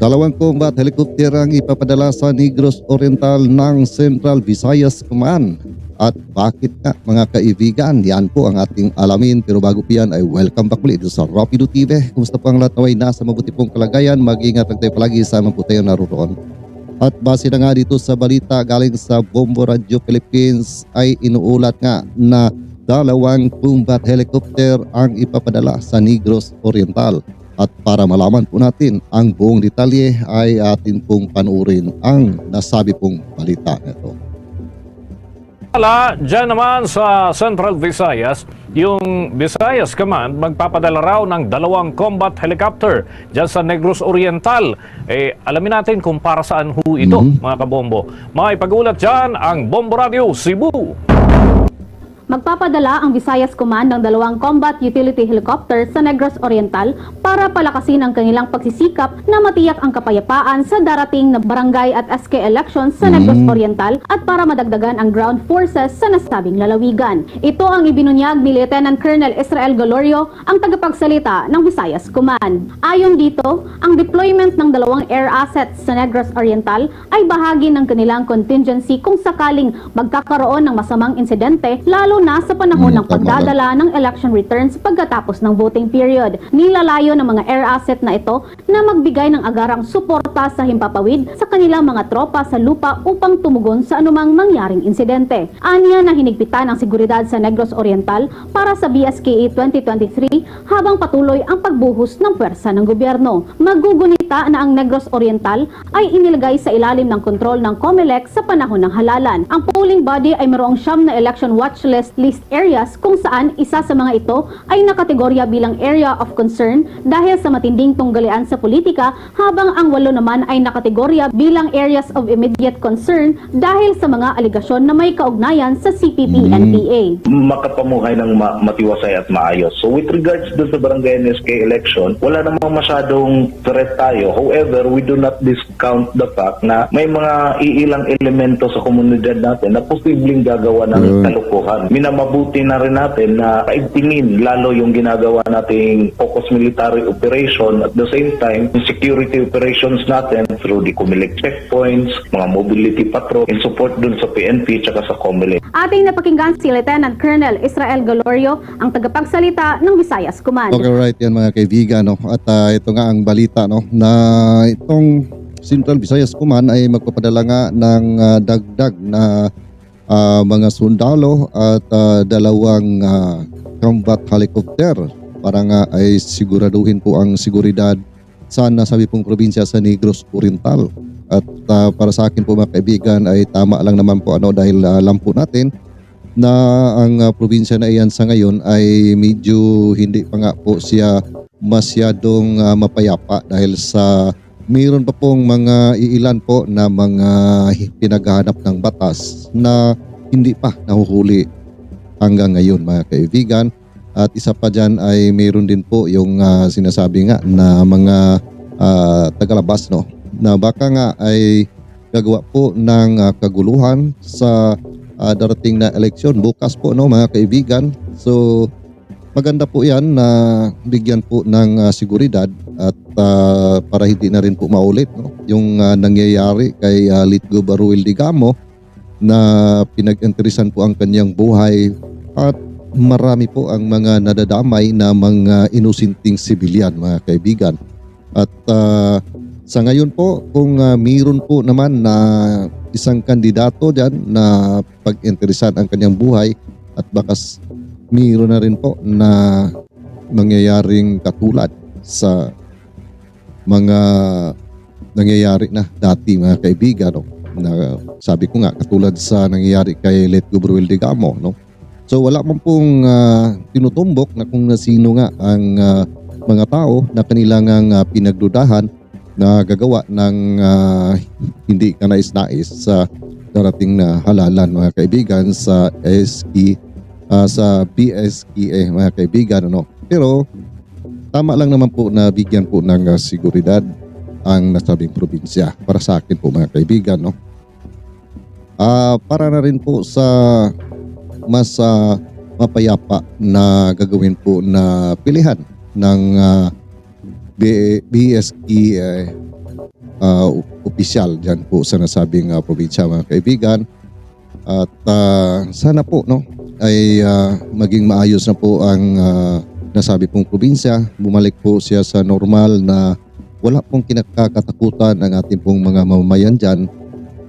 Dalawang combat helicopter ang ipapadala sa Negros Oriental ng Central Visayas Command. At bakit nga mga kaibigan? Yan po ang ating alamin. Pero bago po yan ay welcome back ulit sa Rapido TV. Kumusta po ang lahat naway nasa mabuti pong kalagayan? Mag-ingat lang tayo palagi sa mga po tayo naroon. At base na nga dito sa balita galing sa Bombo Radio Philippines ay inuulat nga na dalawang combat helicopter ang ipapadala sa Negros Oriental. At para malaman po natin ang buong detalye ay atin pong panuorin ang nasabi pong balita nito. Diyan naman sa Central Visayas, yung Visayas Command magpapadala raw ng dalawang combat helicopter diyan sa Negros Oriental. Alamin natin kung para saan ho ito, mga kabombo. May pag-ulat dyan ang Bombo Radio Cebu. Magpapadala ang Visayas Command ng dalawang combat utility helicopter sa Negros Oriental para palakasin ang kanilang pagsisikap na matiyak ang kapayapaan sa darating na barangay at SK elections sa Negros Oriental at para madagdagan ang ground forces sa nasabing lalawigan. Ito ang ibinunyag ni Lieutenant Colonel Israel Galorio, ang tagapagsalita ng Visayas Command. Ayon dito, ang deployment ng dalawang air assets sa Negros Oriental ay bahagi ng kanilang contingency kung sakaling magkakaroon ng masamang insidente, lalo na sa panahon ng pagdadala ng election returns pagkatapos ng voting period. Nilalayo ng mga air asset na ito na magbigay ng agarang suporta sa himpapawid sa kanilang mga tropa sa lupa upang tumugon sa anumang mangyaring insidente. Anya na hinigpitan ang seguridad sa Negros Oriental para sa BSKE 2023 habang patuloy ang pagbuhos ng pwersa ng gobyerno. Magugunita na ang Negros Oriental ay inilagay sa ilalim ng kontrol ng COMELEC sa panahon ng halalan. Ang polling body ay mayroong 9 na election watch list areas kung saan isa sa mga ito ay nakategorya bilang area of concern dahil sa matinding tunggalian sa politika, habang ang 8 naman ay nakategorya bilang areas of immediate concern dahil sa mga aligasyon na may kaugnayan sa CPP-NPA. Makapamuhay ng matiwasay at maayos. So with regards to sa barangay NSK election, wala namang masyadong threat tayo. However, we do not discount the fact na may mga iilang elemento sa komunidad natin na posibleng gagawa ng kalukuhan. Minamabuti na rin natin na kaigtingin lalo yung ginagawa nating focus military operation, at the same time yung security operations natin through the COMELEC checkpoints, mga mobility patrol in support dun sa PNP tsaka sa COMELEC. Ating napakinggan si Lieutenant Colonel Israel Galorio, ang tagapagsalita ng Visayas Command. Okay, right yan mga kaibigan. No? At ito nga ang balita, no? Na itong Central Visayas Command ay magpapadala nga ng dagdag na mga sundalo at dalawang combat helicopter para nga ay siguraduhin po ang seguridad sa nasabi pong probinsya sa Negros Oriental. At para sa akin po mga kaibigan ay tama lang naman po dahil alam po natin na ang probinsya na iyan sa ngayon ay medyo hindi pa nga po siya masyadong mapayapa dahil sa mayroon pa pong mga iilan po na mga pinaghahanap ng batas na hindi pa nahuhuli hanggang ngayon mga kaibigan. At isa pa dyan ay mayroon din po yung sinasabi nga na mga tagalabas, no, na baka nga ay gagawa po ng kaguluhan sa darating na eleksyon bukas po, no mga kaibigan. So maganda po yan na bigyan po ng seguridad at para hindi na rin po maulit, no, yung nangyayari kay Litgo Baruel Digamo na pinag-interesan po ang kanyang buhay at marami po ang mga nadadamay na mga inusinting sibilyan mga kaibigan. At sa ngayon po kung mayroon po naman na isang kandidato dyan na pag-interesan ang kanyang buhay at bakas mayroon na rin po na mangyayaring katulad sa mga nangyayari na dati mga kaibigan, no? Na sabi ko nga katulad sa nangyayari kay Letgo Baruel Digamo, no? So wala man pong tinutumbok na kung sino nga ang mga tao na kanilang pinagdudahan na gagawa ng hindi kanais-nais sa darating na halalan mga kaibigan sa sa BSKE mga kaibigan, no? Pero tama lang naman po na bigyan po ng seguridad ang nasabing probinsya para sa akin po mga kaibigan, no? Para na rin po sa mas mapayapa na gagawin po na pilihan ng BSE opisyal dyan po sa nasabing probinsya, mga kaibigan. At sana po no ay maging maayos na po ang nasabi pong probinsya. Bumalik po siya sa normal na wala pong kinakatakutan ang ating pong mga mamamayan dyan,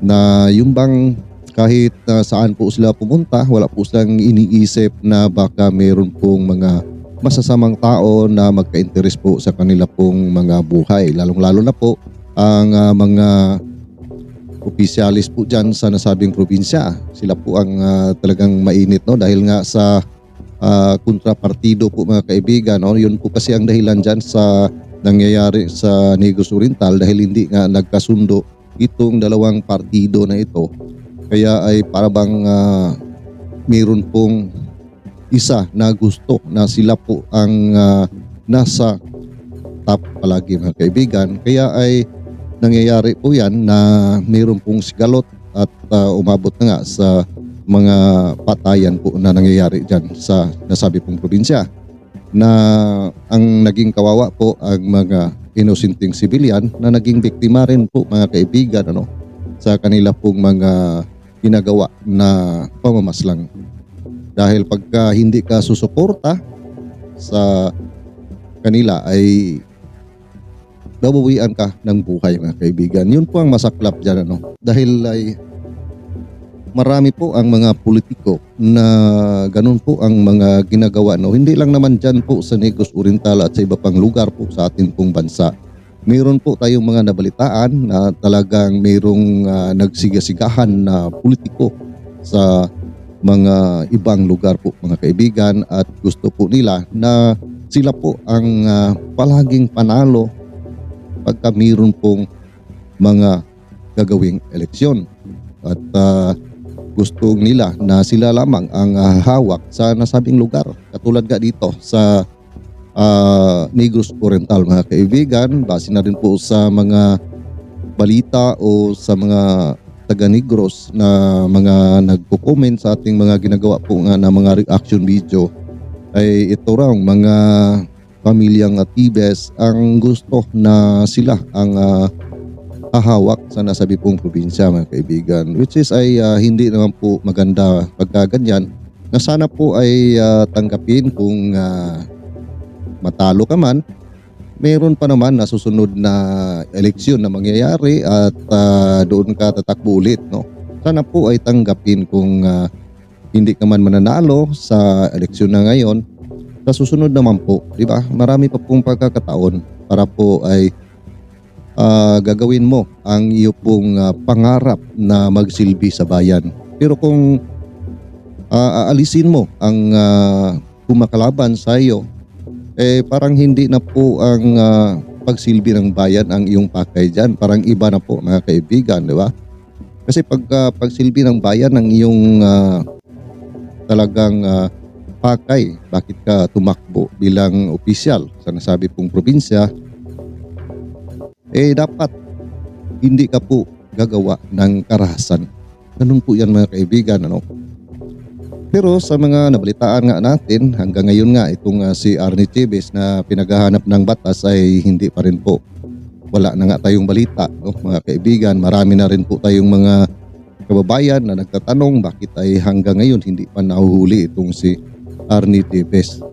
na yung bang kahit saan po sila pumunta, wala po silang iniisip na baka mayroon pong mga masasamang tao na magka-interes po sa kanila pong mga buhay. Lalong-lalo na po ang mga opisyalis po dyan sa nasabing probinsya. Sila po ang talagang mainit, no, dahil nga sa kontrapartido po, mga kaibigan, no? Yun po kasi ang dahilan dyan sa nangyayari sa Negros Oriental, dahil hindi nga nagkasundo itong dalawang partido na ito. Kaya ay parabang mayroon pong isa na gusto na sila po ang nasa top palagi, mga kaibigan. Kaya ay nangyayari po yan na mayroon pong sigalot at umabot na nga sa mga patayan po na nangyayari dyan sa nasabi pong probinsya, na ang naging kawawa po ang mga inosenteng sibilyan na naging biktima rin po, mga kaibigan, ano, sa kanila pong mga ginagawa na pamamaslang. Dahil pagka hindi ka susuporta sa kanila ay nabawian ka ng buhay, mga kaibigan. Yun po ang masaklap dyan, ano? Dahil ay marami po ang mga politiko na ganun po ang mga ginagawa, no? Hindi lang naman dyan po sa Negros Oriental at sa iba pang lugar po sa atin pong bansa. Mayroon po tayong mga nabalitaan na talagang mayroong nagsigasigahan na politiko sa mga ibang lugar po, mga kaibigan, at gusto po nila na sila po ang palaging panalo pagka mayroon pong mga gagawing eleksyon. At gusto nila na sila lamang ang hawak sa nasabing lugar. Katulad nga dito sa Negros Oriental, mga kaibigan, base na rin po sa mga balita o sa mga taga-Negros na mga nagko-comment sa ating mga ginagawa po nga na mga reaction video, ay ito raw mga pamilyang Tibes ang gusto na sila ang hahawak sa nasabi pong probinsya, mga kaibigan, which is ay hindi naman po maganda pagkaganyan, na sana po ay tanggapin kung matalo ka man, meron pa naman na susunod na eleksyon na mangyayari at doon ka tatakbo ulit, no? Sana po ay tanggapin kung hindi ka man mananalo sa eleksyon na ngayon, sa susunod naman po, di ba? Marami pa pong pagkakataon para po ay gagawin mo ang iyo pong pangarap na magsilbi sa bayan. Pero kung aalisin mo ang kumakalaban sa iyo, parang hindi na po ang pagsilbi ng bayan ang iyong pakay dyan. Parang iba na po, mga kaibigan, di ba? Kasi pagsilbi ng bayan ang iyong talagang pakay, bakit ka tumakbo bilang opisyal sa nasabi pong probinsya, dapat hindi ka po gagawa ng karahasan. Ganun po yan, mga kaibigan, ano? Pero sa mga nabalitaan nga natin, hanggang ngayon nga itong si Arnie Tibes na pinaghahanap ng batas ay hindi pa rin po. Wala na nga tayong balita, no, mga kaibigan. Marami na rin po tayong mga kababayan na nagtatanong bakit ay hanggang ngayon hindi pa nahuhuli itong si Arnie Tibes.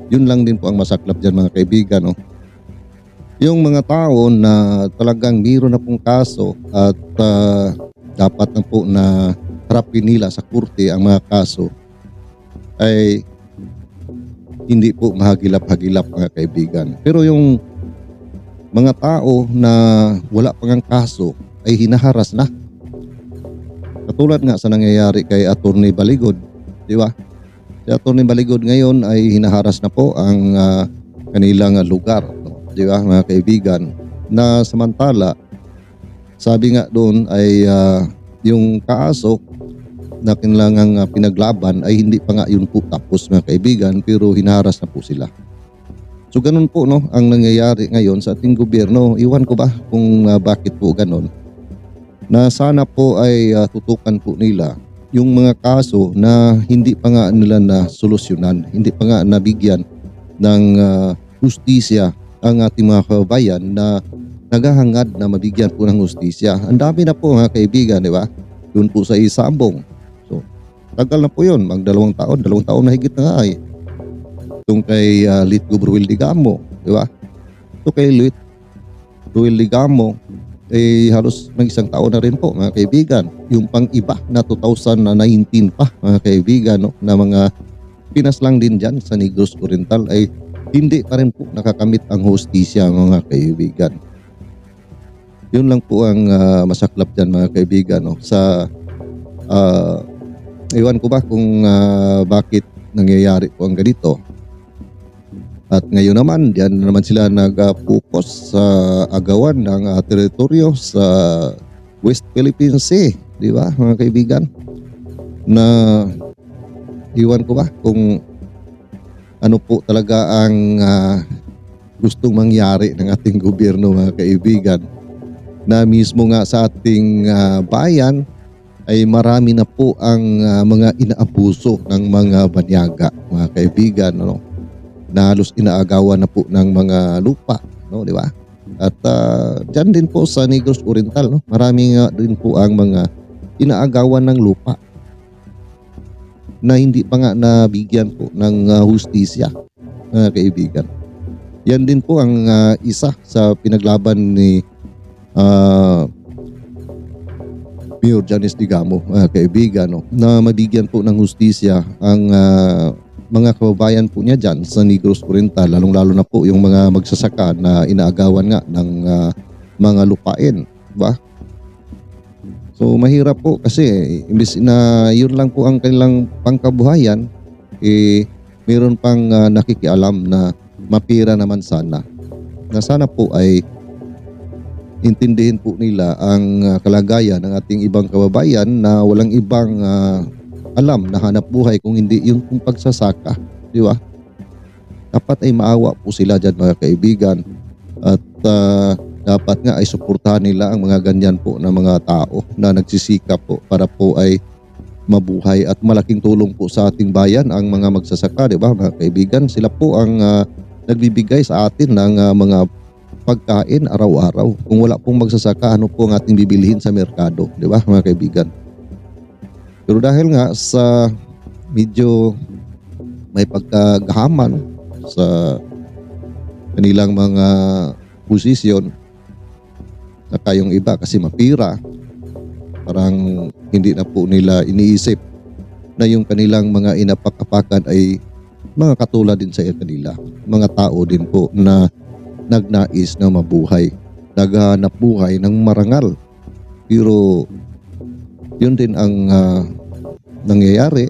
Yun lang din po ang masaklap dyan, mga kaibigan, no? Yung mga tao na talagang mayroon na pong kaso at dapat na po na harapin nila sa korte ang mga kaso, ay hindi po mahagilap-hagilap, mga kaibigan. Pero yung mga tao na wala pang kaso ay hinaharas na. Katulad nga sa nangyayari kay Attorney Baligod, di ba? Si Attorney Baligod ngayon ay hinaharas na po ang kanilang lugar, di ba, mga kaibigan? Na samantala, sabi nga doon ay yung kaso na kanilangang pinaglaban ay hindi pa nga yun po tapos, mga kaibigan, pero hinaharas na po sila. So ganun po, no, ang nangyayari ngayon sa ating gobyerno. Iwan ko ba kung bakit po ganun, na sana po ay tutukan po nila yung mga kaso na hindi pa nga nila na solusyonan, hindi pa nga nabigyan ng justisya ang ating mga kababayan na naghahangad na mabigyan po ng hustisya. Ang dami na po mga kaibigan, di ba? Doon po sa Isabong. So, tagal na po yun, dalawang taon na higit na nga ay. Itong kay Lit Ruel Digamo, di ba? So kay Lit Ruel Digamo, halos mag isang taon na rin po mga kaibigan. Yung pang iba na 2019 pa mga kaibigan, no, na mga pinaslang din dyan sa Negros Oriental ay hindi pa rin po nakakamit ang hustisya mga kaibigan. Yun lang po ang masaklap dyan mga kaibigan, no, sa ewan ko ba kung bakit nangyayari po ang ganito. At ngayon naman, diyan naman sila nag-focus sa agawan ng teritoryo sa West Philippine Sea, di ba mga kaibigan? Na iwan ko ba kung ano po talaga ang gustong mangyari ng ating gobyerno mga kaibigan, na mismo nga sa ating bayan ay marami na po ang mga inaabuso ng mga banyaga mga kaibigan, no? Na halos inaagawan na po ng mga lupa, no, di ba? At dyan din po sa Negros Oriental, no, marami nga din po ang mga inaagawan ng lupa na hindi pa nga nabigyan po ng hustisya mga kaibigan. Yan din po ang isa sa pinaglaban ni Mayor Janice Digamo mga kaibigan, no, na mabigyan po ng hustisya ang mga kababayan po niya dyan sa Negros Oriental, lalong-lalo na po yung mga magsasaka na inaagawan nga ng mga lupain, ba? So mahirap po kasi imbis na yun lang po ang kanilang pangkabuhayan, mayroon pang nakikialam na mapira naman sana. Na sana po ay intindihin po nila ang kalagayan ng ating ibang kababayan na walang ibang alam na hanap buhay kung hindi yung pagsasaka, di ba? Dapat ay maawa po sila dyan mga kaibigan, at dapat nga ay suportahan nila ang mga ganyan po na mga tao na nagsisikap po para po ay mabuhay, at malaking tulong po sa ating bayan ang mga magsasaka, di ba mga kaibigan? Sila po ang nagbibigay sa atin ng mga pagkain araw-araw. Kung wala pong magsasaka, ano po ang ating bibilihin sa merkado, di ba mga kaibigan? Pero dahil nga sa medyo may pagkagahaman sa kanilang mga posisyon, saka yung iba kasi mapira, parang hindi na po nila iniisip na yung kanilang mga inapak-apakan ay mga katulad din sa kanila, mga tao din po na nagnais na mabuhay, naghahanap buhay ng marangal. Pero yun din ang nangyayari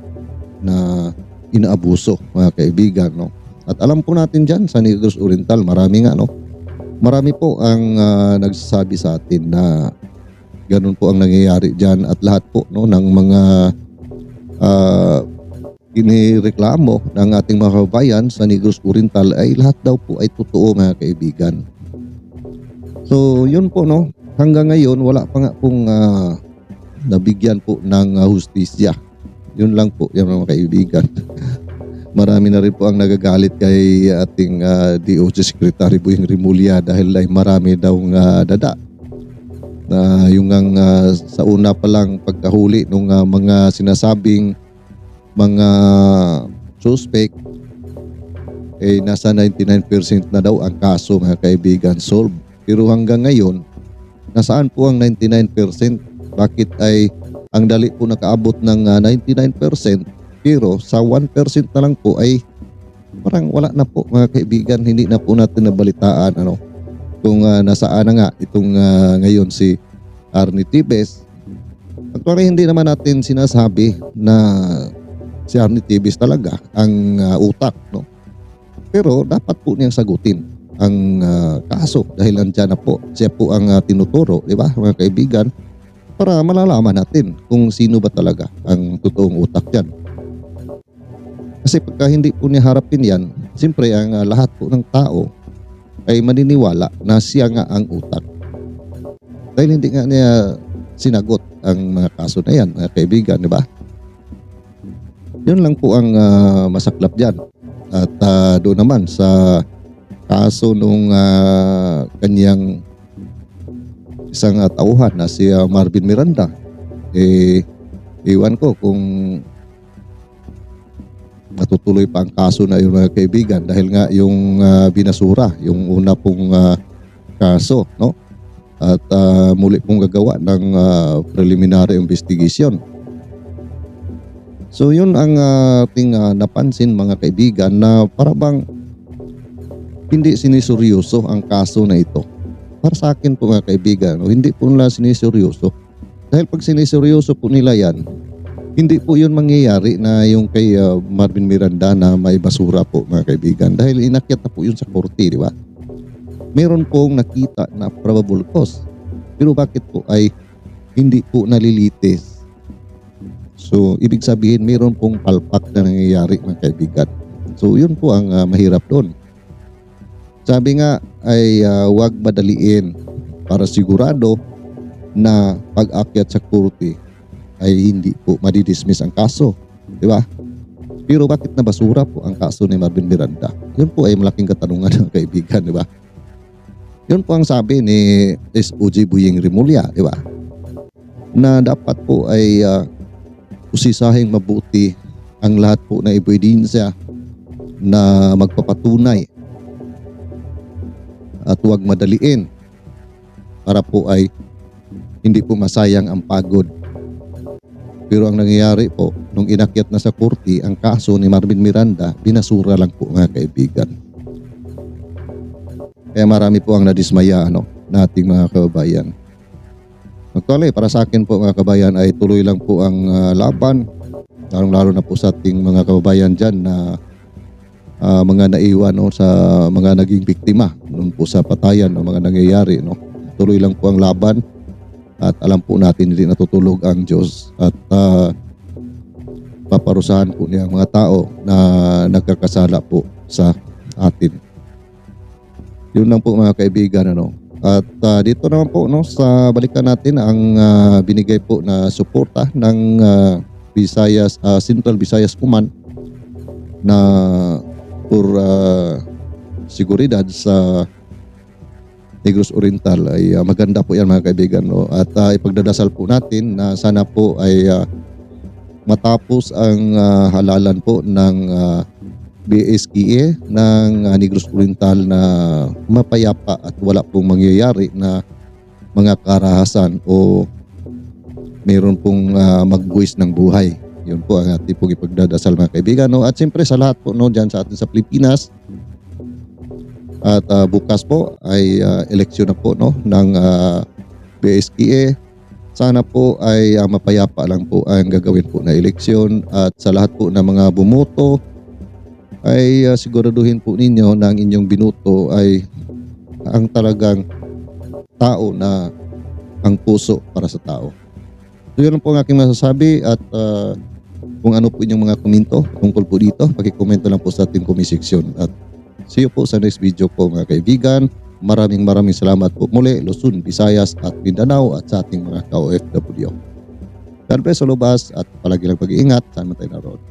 na inaabuso mga kaibigan, no? At alam po natin dyan sa Negros Oriental, marami nga, no? Marami po ang nagsasabi sa atin na ganun po ang nangyayari dyan, at lahat po, no, ng mga inireklamo ng ating mga kababayan sa Negros Oriental ay lahat daw po ay totoo mga kaibigan. So yun po, no, hanggang ngayon wala pa nga pong nabigyan po ng hustisya. Yun lang po yung mga kaibigan. Marami na rin po ang nagagalit kay ating DOJ Secretary Boying Rimulya dahil ay marami daw dada. Na yung sa una pa lang pagkahuli nung mga sinasabing mga suspect, nasa 99% na daw ang kaso mga kaibigan solved. Pero hanggang ngayon, nasaan po ang 99%? Bakit ay ang dali po nakaabot ng 99%, pero sa 1% na lang po ay parang wala na po mga kaibigan. Hindi na po natin nabalitaan kung nasaan na nga itong ngayon si Arnie Tibes. Actually hindi naman natin sinasabi na si Arnie Tibes talaga ang utak, no? Pero dapat po niyang sagutin ang kaso dahil nandiyan na po. Siya po ang tinuturo, di ba mga kaibigan? Para malalaman natin kung sino ba talaga ang totoong utak yan. Kasi pagka hindi po niya harapin yan, siyempre ang lahat po ng tao ay maniniwala na siya nga ang utak. Dahil hindi nga niya sinagot ang mga kaso na yan, mga kaibigan, di ba? Yun lang po ang masaklap dyan. At doon naman sa kaso nung kanyang isang tauhan na si Marvin Miranda. Iwan ko kung matutuloy pa ang kaso na yun, mga kaibigan, dahil nga yung binasura yung una pong kaso, no? At muli pong gagawa ng preliminary investigation. So yun ang ating napansin, mga kaibigan, na parang hindi siniseryoso ang kaso na ito. Para sa akin po, mga kaibigan, hindi po nila siniseryoso. Dahil pag siniseryoso po nila yan, hindi po yun mangyayari na yung kay Marvin Miranda na may basura po, mga kaibigan. Dahil inakyat na po yun sa korte, di ba? Meron pong nakita na probable cause. Pero bakit po ay hindi po nalilitis? So, ibig sabihin, meron pong palpak na nangyayari, mga kaibigan. So, yun po ang mahirap doon. Sabi nga ay huwag madaliin para sigurado na pag-akyat sa korte ay hindi po madidismiss ang kaso. Di ba? Pero bakit nabasura po ang kaso ni Marvin Miranda? Yun po ay malaking katanungan ng kaibigan, di ba? Yun po ang sabi ni SOG Buying Rimulya, di ba? Na dapat po ay usisahing mabuti ang lahat po na ebidensya na magpapatunay at huwag madaliin para po ay hindi po masayang ang pagod. Pero ang nangyayari po, nung inakyat na sa korte ang kaso ni Marvin Miranda, binasura lang po, mga kaibigan. Kaya marami po ang nadismaya na ating mga kababayan. Actually, para sa akin po, mga kababayan, ay tuloy lang po ang laban. Lalo na po sa ating mga kababayan dyan na mga naiwan sa mga naging biktima noon po sa patayan o mga nangyayari. Tuloy lang po ang laban. At alam po natin hindi natutulog ang Diyos at paparusahan po niya ang mga tao na nagkakasala po sa atin. Yun lang po, mga kaibigan. At dito naman po sa balikan natin ang binigay po na suporta ng Central Visayas Command na for seguridad sa Negros Oriental ay maganda po yan, mga kaibigan. At ipagdadasal po natin na sana po ay matapos ang halalan po ng BSKA ng Negros Oriental na mapayapa at wala pong mangyayari na mga karahasan o mayroon pong magbuwis ng buhay. Yun po ang ating pong ipagdadasal, mga kaibigan. At siyempre sa lahat po dyan sa atin sa Pilipinas. At bukas po ay eleksyon na po ng BSKA. Sana po ay mapayapa lang po ang gagawin po na eleksyon. At sa lahat po ng mga bumoto ay siguraduhin po ninyo na ang inyong binuto ay ang talagang tao na ang puso para sa tao. So yun po ang aking masasabi at kung ano po inyong mga komento tungkol po dito, pakikomento lang po sa ating comment section. At see you po sa next video po, mga kaibigan. Maraming salamat po muli, Luzon, Visayas at Mindanao at sa ating mga ka-OFW. God bless all of us at palagi lang pag-iingat. Saan man tayo naroon.